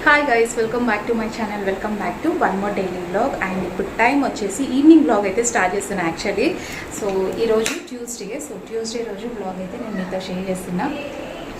Hi guys, welcome back to my channel. Welcome back to one more daily vlog. And ఇప్పుడు time వచ్చేసి evening vlog అయితే start చేస్తున్నాను actually. So ఈరోజు Tuesday. So Tuesday రోజు vlog అయితే నేను మీతో షేర్ చేస్తున్నా.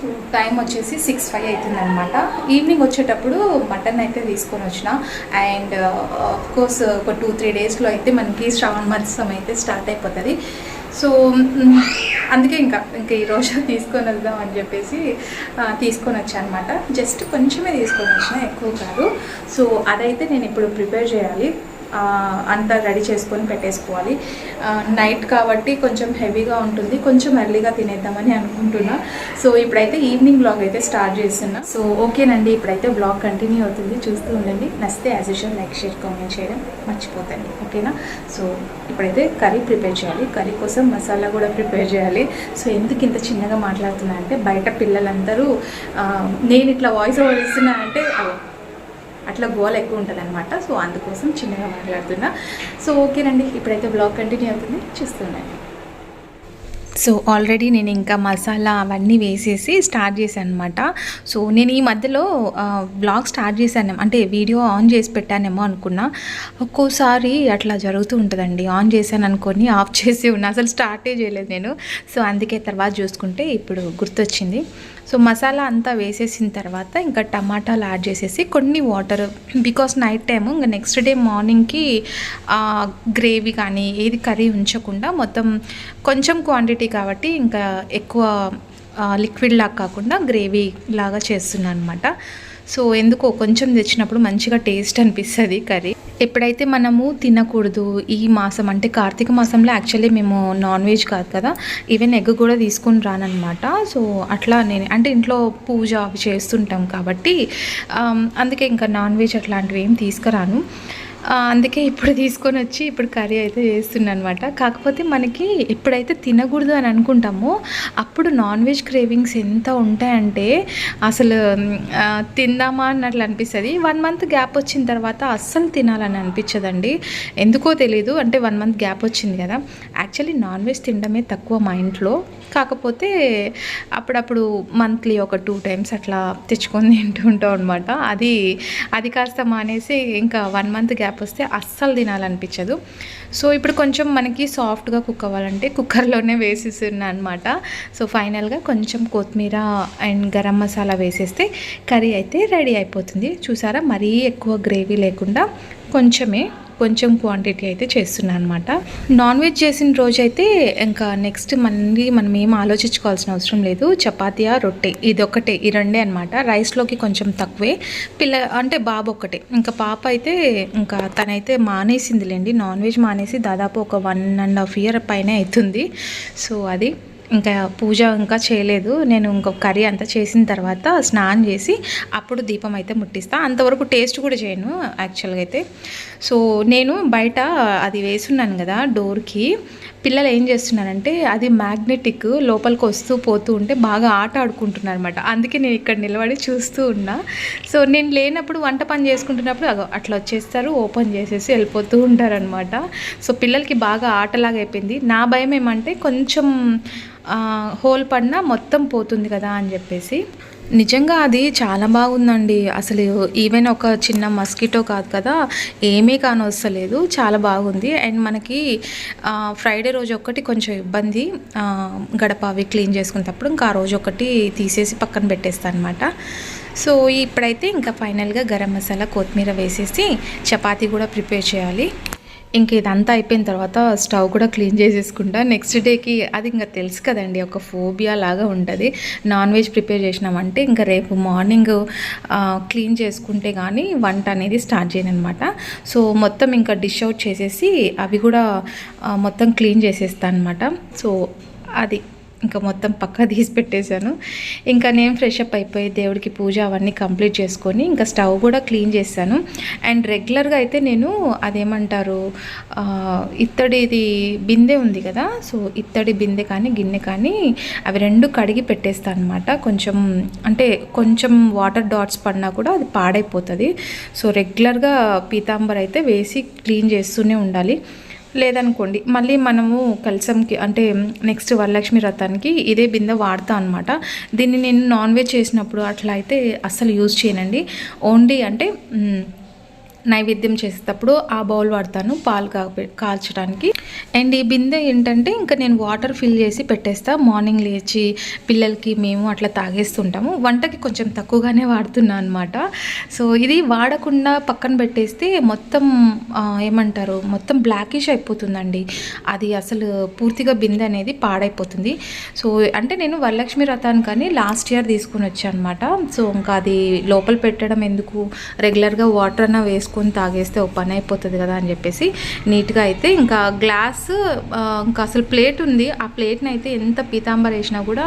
సో టైం వచ్చేసి 6:05 అవుతుంది అనమాట. ఈవినింగ్ వచ్చేటప్పుడు మటన్ అయితే తీసుకొని వచ్చిన. అండ్ కోర్స్ ఒక 2-3 డేస్లో అయితే మనకి శ్రావణ మాసం అయితే స్టార్ట్ అయిపోతుంది. సో అందుకే ఇంకా ఈరోజు తీసుకొని వెళ్దాం అని చెప్పేసి తీసుకొని వచ్చాను అనమాట. జస్ట్ కొంచెమే తీసుకొని వచ్చిన, ఎక్కువ కాదు. సో అదైతే నేను ఇప్పుడు ప్రిపేర్ చేయాలి, అంతా రెడీ చేసుకొని పెట్టేసుకోవాలి. నైట్ కాబట్టి కొంచెం హెవీగా ఉంటుంది, కొంచెం ఎర్లీగా తినేద్దామని అనుకుంటున్నా. సో ఇప్పుడైతే ఈవినింగ్ బ్లాగ్ అయితే స్టార్ట్ చేస్తున్నా. సో ఓకేనండి, ఇప్పుడైతే బ్లాగ్ కంటిన్యూ అవుతుంది, చూస్తూ ఉండండి. నచ్చితే as usual like, share, comment చేయడం మర్చిపోతండి, ఓకేనా? సో ఇప్పుడైతే కర్రీ ప్రిపేర్ చేయాలి. కర్రీ కోసం మసాలా కూడా ప్రిపేర్ చేయాలి. సో ఎందుకు ఇంత చిన్నగా మాట్లాడుతున్నా అంటే, బయట పిల్లలందరూ నేను ఇట్లా వాయిస్ ఓవర్ ఇస్తున్నా అంటే అట్లా గోల్ ఎక్కువ ఉంటుంది అనమాట. సో అందుకోసం చిన్నగా మాట్లాడుతున్నా. సో ఓకేనండి, ఇప్పుడైతే బ్లాగ్ కంటిన్యూ అవుతుంది, చూస్తున్నాను. సో ఆల్రెడీ నేను ఇంకా మసాలా అవన్నీ వేసేసి స్టార్ట్ చేశాను అనమాట. సో నేను ఈ మధ్యలో బ్లాగ్ స్టార్ట్ చేశాను, అంటే వీడియో ఆన్ చేసి పెట్టానేమో అనుకున్నా. ఒక్కోసారి అట్లా జరుగుతూ ఉంటుందండి, ఆన్ చేశాను అనుకొని ఆఫ్ చేసి ఉన్నా, అసలు స్టార్టే చేయలేదు నేను. సో అందుకే తర్వాత చూసుకుంటే ఇప్పుడు గుర్తొచ్చింది. సో మసాలా అంతా వేసేసిన తర్వాత ఇంకా టమాటాలు యాడ్ చేసేసి కొన్ని వాటర్, బికాస్ నైట్ టైము ఇంకా నెక్స్ట్ డే మార్నింగ్కి గ్రేవీ కానీ ఏది కర్రీ ఉంచకుండా మొత్తం కొంచెం క్వాంటిటీ కాబట్టి ఇంకా ఎక్కువ లిక్విడ్ లాగా కాకుండా గ్రేవీ లాగా చేస్తున్నాను అనమాట. సో ఎందుకో కొంచెం తెచ్చినప్పుడు మంచిగా టేస్ట్ అనిపిస్తుంది కర్రీ. ఎప్పుడైతే మనము తినకూడదు ఈ మాసం, అంటే కార్తీక మాసంలో యాక్చువల్లీ మేము నాన్ వెజ్ కాదు కదా, ఈవెన్ ఎగ్ కూడా తీసుకుని రానమాట. సో అట్లా నేను అంటే ఇంట్లో పూజ అవి చేస్తుంటాం కాబట్టి అందుకే ఇంకా నాన్ వెజ్ అట్లాంటివి ఏం తీసుకురాను. అందుకే ఇప్పుడు తీసుకొని వచ్చి ఇప్పుడు కర్రీ అయితే చేస్తున్నాను అనమాట. కాకపోతే మనకి ఎప్పుడైతే తినకూడదు అని అనుకుంటామో అప్పుడు నాన్ వెజ్ క్రేవింగ్స్ ఎంత ఉంటాయంటే అసలు తిందామా అన్నట్లు అనిపిస్తుంది. 1 మంత్ గ్యాప్ వచ్చిన తర్వాత అస్సలు తినాలని అనిపించదండి, ఎందుకో తెలీదు. అంటే 1 మంత్ గ్యాప్ వచ్చింది కదా, యాక్చువల్లీ నాన్ వెజ్ తినడమే తక్కువ మా ఇంట్లో. కాకపోతే అప్పుడప్పుడు మంత్లీ ఒక 2 టైమ్స్ అట్లా తెచ్చుకొని తింటూ ఉంటాం అనమాట. అది కాస్త మానేసి ఇంకా 1 మంత్ గ్యాప్ వస్తే అస్సలు తినాలనిపించదు. సో ఇప్పుడు కొంచెం మనకి సాఫ్ట్గా కుక్ అవ్వాలంటే కుక్కర్లోనే వేసేస్తున్నా అనమాట. సో ఫైనల్గా కొంచెం కొత్తిమీర అండ్ గరం మసాలా వేసేస్తే కర్రీ అయితే రెడీ అయిపోతుంది. చూసారా, మరీ ఎక్కువ గ్రేవీ లేకుండా కొంచెం క్వాంటిటీ అయితే చేస్తున్నాను అనమాట. నాన్ వెజ్ చేసిన రోజు అయితే ఇంకా నెక్స్ట్ మనం ఏం ఆలోచించుకోవాల్సిన అవసరం లేదు. చపాతీయా రొట్టె ఇదొక్కటే, ఈ రెండే అనమాట. రైస్లోకి కొంచెం తక్కువే. అంటే బాబు ఒక్కటే, ఇంకా పాప అయితే ఇంకా తనైతే మానేసిందిలేండి, నాన్ వెజ్ మానేసి దాదాపు ఒక 1.5 year పైన అవుతుంది. సో అది ఇంకా పూజ ఇంకా చేయలేదు. నేను ఇంకొక కర్రీ అంతా చేసిన తర్వాత స్నానం చేసి అప్పుడు దీపం అయితే ముట్టిస్తా. అంతవరకు టేస్ట్ కూడా చేయను యాక్చువల్గా అయితే. సో నేను బయట అది వేసున్నాను కదా డోర్కి, పిల్లలు ఏం చేస్తున్నారంటే అది మ్యాగ్నెటిక్ లోపలికి వస్తూ పోతూ ఉంటే బాగా ఆట ఆడుకుంటున్నారు అనమాట. అందుకే నేను ఇక్కడ నిలబడి చూస్తూ ఉన్నా. సో నేను లేనప్పుడు వంట పని చేసుకుంటున్నప్పుడు అట్లా వచ్చేస్తారు, ఓపెన్ చేసేసి వెళ్ళిపోతూ ఉంటారనమాట. సో పిల్లలకి బాగా ఆటలాగా అయిపోయింది. నా భయం ఏమంటే కొంచెం హోల్ పడినా మొత్తం పోతుంది కదా అని చెప్పేసి. నిజంగా అది చాలా బాగుందండి అసలు. ఈవెన్ ఒక చిన్న మస్కిటో కాదు కదా, ఏమీ కానొస్తలేదు, చాలా బాగుంది. అండ్ మనకి ఫ్రైడే రోజు ఒకటి కొంచెం ఇబ్బంది, గడప అవి క్లీన్ చేసుకునేటప్పుడు ఇంకా ఆ రోజు ఒకటి తీసేసి పక్కన పెట్టేస్తాను అనమాట. సో ఇప్పుడైతే ఇంకా ఫైనల్గా గరం మసాలా కొత్తిమీర వేసేసి చపాతీ కూడా ప్రిపేర్ చేయాలి. ఇంక ఇదంతా అయిపోయిన తర్వాత స్టవ్ కూడా క్లీన్ చేసేసుకుంటా. నెక్స్ట్ డేకి అది ఇంకా తెలుసు కదండి, ఒక ఫోబియా లాగా ఉంటుంది. నాన్ వెజ్ ప్రిపేర్ చేసినామంటే ఇంకా రేపు మార్నింగ్ క్లీన్ చేసుకుంటే కానీ వంట అనేది స్టార్ట్ చేయను అనమాట. సో మొత్తం ఇంకా డిష్ అవుట్ చేసేసి అవి కూడా మొత్తం క్లీన్ చేసేస్తాను అనమాట. సో అది ఇంకా మొత్తం పక్క తీసి పెట్టేశాను. ఇంకా నేను ఫ్రెష్ అప్ అయిపోయి దేవుడికి పూజ అవన్నీ కంప్లీట్ చేసుకొని ఇంకా స్టవ్ కూడా క్లీన్ చేశాను. అండ్ రెగ్యులర్గా అయితే నేను అదేమంటారు ఇత్తడిది బిందె ఉంది కదా, సో ఇత్తడి బిందె కానీ గిన్నె కానీ అవి 2 కడిగి పెట్టేస్తాను అనమాట. కొంచెం వాటర్ డాట్స్ పడినా కూడా అది పాడైపోతుంది. సో రెగ్యులర్గా పీతాంబర్ అయితే వేసి క్లీన్ చేస్తూనే ఉండాలి. లేదనుకోండి మళ్ళీ మనము కలసంకి అంటే నెక్స్ట్ వరలక్ష్మి వ్రతానికి ఇదే బిందె వాడతాం అనమాట. దీన్ని నేను నాన్ వెజ్ చేసినప్పుడు అట్లా అయితే అస్సలు యూజ్ చేయనండి. ఓన్లీ అంటే నైవేద్యం చేసేటప్పుడు ఆ బౌల్ వాడతాను పాలు కాల్చడానికి. అండ్ ఈ బిందె ఏంటంటే ఇంకా నేను వాటర్ ఫిల్ చేసి పెట్టేస్తా. మార్నింగ్ లేచి పిల్లలకి మేము అట్లా తాగేస్తుంటాము. వంటకి కొంచెం తక్కువగానే వాడుతున్నా అనమాట. సో ఇది వాడకుండా పక్కన పెట్టేస్తే మొత్తం ఏమంటారు మొత్తం బ్లాకిష్ అయిపోతుందండి. అది అసలు పూర్తిగా బిందె అనేది పాడైపోతుంది. సో అంటే నేను వరలక్ష్మి వ్రతాన్ని కానీ లాస్ట్ ఇయర్ తీసుకుని వచ్చాను అనమాట. సో ఇంకా అది లోపల పెట్టడం ఎందుకు, రెగ్యులర్గా వాటర్ అన్నా వేసుకొని తాగేస్తే ఓ పని అయిపోతుంది కదా అని చెప్పేసి నీట్గా అయితే ఇంకా గ్లాస్ ఇంకా అసలు ప్లేట్ ఉంది. ఆ ప్లేట్ని అయితే ఎంత పీతాంబర్ వేసినా కూడా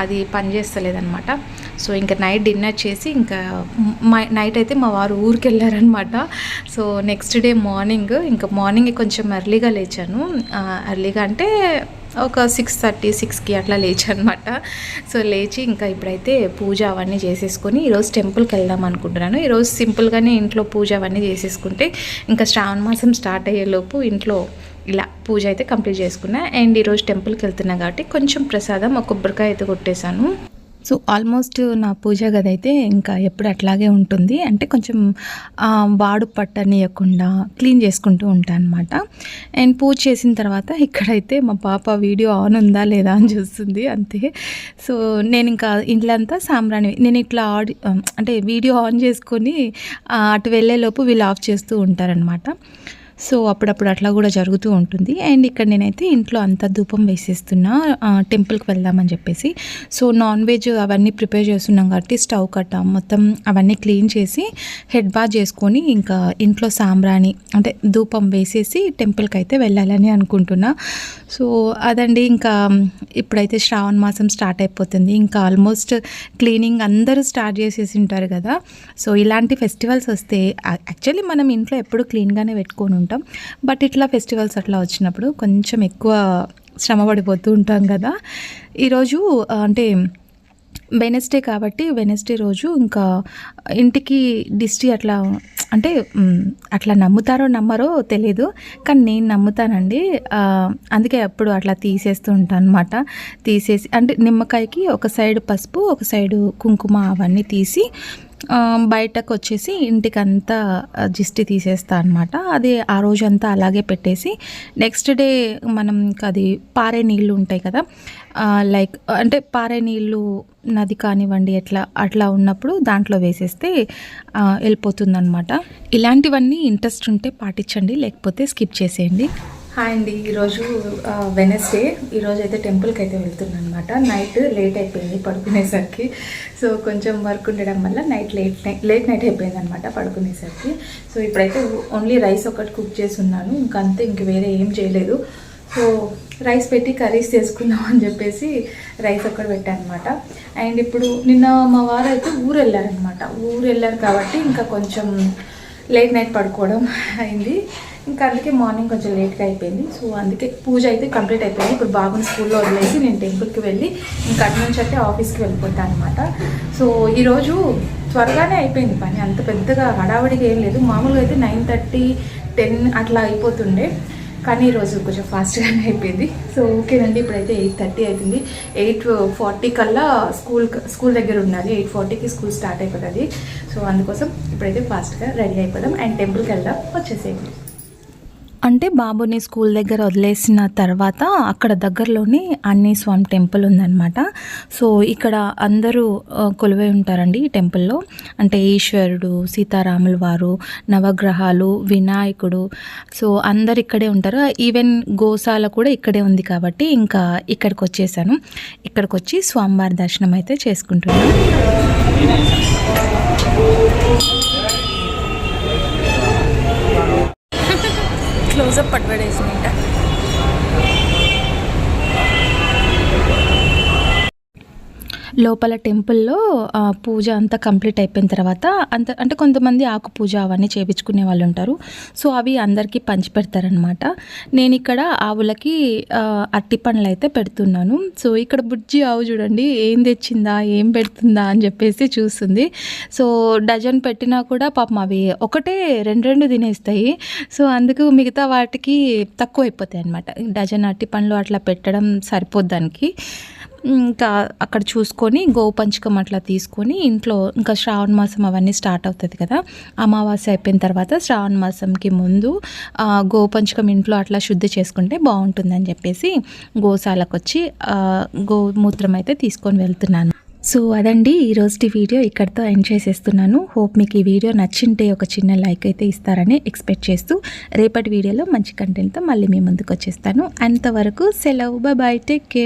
అది పనిచేస్తలేదనమాట. సో ఇంకా నైట్ డిన్నర్ చేసి ఇంకా నైట్ అయితే మా వారు ఊరికి వెళ్ళారనమాట. సో నెక్స్ట్ డే మార్నింగ్ ఇంకా మార్నింగ్ కొంచెం ఎర్లీగా లేచాను. ఎర్లీగా అంటే ఒక 6:30, 6కి అట్లా లేచనమాట. సో లేచి ఇంకా ఇప్పుడైతే పూజ అవన్నీ చేసేసుకొని ఈరోజు టెంపుల్కి వెళ్దాం అనుకుంటున్నాను. ఈరోజు సింపుల్గానే ఇంట్లో పూజ అవన్నీ చేసేసుకుంటే ఇంకా శ్రావణ మాసం స్టార్ట్ అయ్యేలోపు ఇంట్లో ఇలా పూజ అయితే కంప్లీట్ చేసుకున్నా. అండ్ ఈరోజు టెంపుల్కి వెళ్తున్నా కాబట్టి కొంచెం ప్రసాదం ఒక కొబ్బరికాయ అయితే కొట్టేశాను. సో ఆల్మోస్ట్ నా పూజ గది అయితే ఇంకా ఎప్పుడు అట్లాగే ఉంటుంది. అంటే కొంచెం వాడు పట్టనీయకుండా క్లీన్ చేసుకుంటూ ఉంటాను అనమాట. అండ్ పూజ చేసిన తర్వాత ఇక్కడైతే మా పాప వీడియో ఆన్ ఉందా లేదా అని చూస్తుంది అంతే. సో నేను ఇంకా ఇంట్లో అంతా సాంబ్రాణి నేను ఇట్లా అంటే వీడియో ఆన్ చేసుకొని అటు వెళ్ళేలోపు వీళ్ళు ఆఫ్ చేస్తూ ఉంటారనమాట. సో అప్పుడప్పుడు అట్లా కూడా జరుగుతూ ఉంటుంది. అండ్ ఇక్కడ నేనైతే ఇంట్లో అంతా ధూపం వేసేస్తున్నా టెంపుల్కి వెళ్దామని చెప్పేసి. సో నాన్ వెజ్ అవన్నీ ప్రిపేర్ చేస్తున్నాం కాబట్టి స్టవ్ కట్ట మొత్తం అవన్నీ క్లీన్ చేసి హెడ్ బాత్ చేసుకొని ఇంకా ఇంట్లో సాంబ్రాణి అంటే ధూపం వేసేసి టెంపుల్కి అయితే వెళ్ళాలని అనుకుంటున్నా. సో అదండి ఇంకా ఇప్పుడైతే శ్రావణ మాసం స్టార్ట్ అయిపోతుంది. ఇంకా ఆల్మోస్ట్ క్లీనింగ్ అందరూ స్టార్ట్ చేసేసి ఉంటారు కదా. సో ఇలాంటి ఫెస్టివల్స్ వస్తే యాక్చువల్లీ మనం ఇంట్లో ఎప్పుడు క్లీన్గానే పెట్టుకొని ఉంటాం. బట్ ఇట్లా ఫెస్టివల్స్ అట్లా వచ్చినప్పుడు కొంచెం ఎక్కువ శ్రమ పడిపోతూ ఉంటాం కదా. ఈరోజు అంటే వెనస్డే కాబట్టి వెనస్డే రోజు ఇంకా ఇంటికి దిష్టి అట్లా అంటే అట్లా నమ్ముతారో నమ్మరో తెలీదు, కానీ నేను నమ్ముతానండి. అందుకే అప్పుడు అట్లా తీసేస్తూ ఉంటాను అనమాట. తీసేసి అంటే నిమ్మకాయకి ఒక సైడ్ పసుపు ఒక సైడు కుంకుమ అవన్నీ తీసి బయటకు వచ్చేసి ఇంటికంతా దిష్టి తీసేస్తా అనమాట. అది ఆ రోజంతా అలాగే పెట్టేసి నెక్స్ట్ డే మనం అది పారే నీళ్ళు ఉంటాయి కదా, లైక్ అంటే పారే నీళ్ళు నది కానివ్వండి అట్లా ఉన్నప్పుడు దాంట్లో వేసేస్తే వెళ్ళిపోతుందన్నమాట. ఇలాంటివన్నీ ఇంట్రెస్ట్ ఉంటే పాటించండి, లేకపోతే స్కిప్ చేసేయండి. హాయ్ అండి, ఈరోజు వెనస్డే. ఈరోజు అయితే టెంపుల్కి అయితే వెళ్తున్నాను అనమాట. నైట్ లేట్ అయిపోయింది పడుకునేసరికి. సో కొంచెం వర్క్ ఉండడం వల్ల లేట్ నైట్ అయిపోయింది అనమాట పడుకునేసరికి. సో ఇప్పుడైతే ఓన్లీ రైస్ ఒకటి కుక్ చేసి ఉన్నాను, ఇంకా అంతే, ఇంక వేరే ఏం చేయలేదు. సో రైస్ పెట్టి కర్రీస్ చేసుకుందాం అని చెప్పేసి రైస్ ఒక్కటి పెట్టాను అనమాట. అండ్ ఇప్పుడు నిన్న మా వారు అయితే ఊరు వెళ్ళారు కాబట్టి ఇంకా కొంచెం లేట్ నైట్ పడుకోవడం అయింది. ఇంకా అందుకే మార్నింగ్ కొంచెం లేట్గా అయిపోయింది. సో అందుకే పూజ అయితే కంప్లీట్ అయిపోయింది. ఇప్పుడు బాబుని స్కూల్లో వదిలేసి నేను టెంపుల్కి వెళ్ళి ఇంకా అటు నుంచి అయితే ఆఫీస్కి వెళ్ళిపోతాను అనమాట. సో ఈరోజు త్వరగానే అయిపోయింది పని, అంత పెద్దగా హడావుడిగా ఏం లేదు. మామూలుగా అయితే 9:30, 10 అట్లా అయిపోతుండే, కానీ ఈరోజు కొంచెం ఫాస్ట్గానే అయిపోయింది. సో ఓకేనండి, ఇప్పుడైతే 8:30 అవుతుంది. 8:40 కల్లా స్కూల్ దగ్గర ఉండాలి. 8:40కి స్కూల్ స్టార్ట్ అయిపోతుంది. సో అందుకోసం ఇప్పుడైతే ఫాస్ట్గా రెడీ అయిపోదాం అండ్ టెంపుల్కి వెళ్దాం. వచ్చేసేయండి. అంటే బాబుని స్కూల్ దగ్గర వదిలేసిన తర్వాత అక్కడ దగ్గరలోనే ఆంజనేయ స్వామి టెంపుల్ ఉందన్నమాట. సో ఇక్కడ అందరూ కొలువై ఉంటారండి ఈ టెంపుల్లో. అంటే ఈశ్వరుడు, సీతారాముల వారు, నవగ్రహాలు, వినాయకుడు, సో అందరు ఇక్కడే ఉంటారు. ఈవెన్ గోశాల కూడా ఇక్కడే ఉంది కాబట్టి ఇంకా ఇక్కడికి వచ్చేసాను. ఇక్కడికి వచ్చి స్వామివారి దర్శనం అయితే చేసుకుంటున్నాను. Close up advertisement. లోపల టెంపుల్లో పూజ అంతా కంప్లీట్ అయిపోయిన తర్వాత అంటే కొంతమంది ఆకు పూజ అవన్నీ చేయించుకునే వాళ్ళు ఉంటారు. సో అవి అందరికీ పంచి పెడతారనమాట. నేను ఇక్కడ ఆవులకి అరటి పండ్లు అయితే పెడుతున్నాను. సో ఇక్కడ బుజ్జి ఆవు చూడండి ఏం తెచ్చిందా ఏం పెడుతుందా అని చెప్పేసి చూస్తుంది. సో డజన్ పెట్టినా కూడా పాపం అవి ఒకటే రెండు తినేస్తాయి. సో అందుకు మిగతా వాటికి తక్కువ అయిపోతాయి అనమాట. డజన్ అరటి పండ్లు అట్లా పెట్టడం సరిపోద్ది దానికి. ఇంకా అక్కడ చూసుకొని గోపంచకం అట్లా తీసుకొని ఇంట్లో ఇంకా శ్రావణ మాసం అవన్నీ స్టార్ట్ అవుతుంది కదా. అమావాస్య అయిపోయిన తర్వాత శ్రావణ మాసంకి ముందు గోపంచకం ఇంట్లో అట్లా శుద్ధి చేసుకుంటే బాగుంటుందని చెప్పేసి గోశాలకు వచ్చి గోమూత్రం అయితే తీసుకొని వెళ్తున్నాను. సో అదండి ఈరోజు వీడియో ఇక్కడితో ఎండ్ చేసేస్తున్నాను. హోప్ మీకు ఈ వీడియో నచ్చింటే ఒక చిన్న లైక్ అయితే ఇస్తారని ఎక్స్పెక్ట్ చేస్తూ రేపటి వీడియోలో మంచి కంటెంట్తో మళ్ళీ మీ ముందుకు వచ్చేస్తాను. అంతవరకు సెలవు, బాయ్, టేక్ కేర్.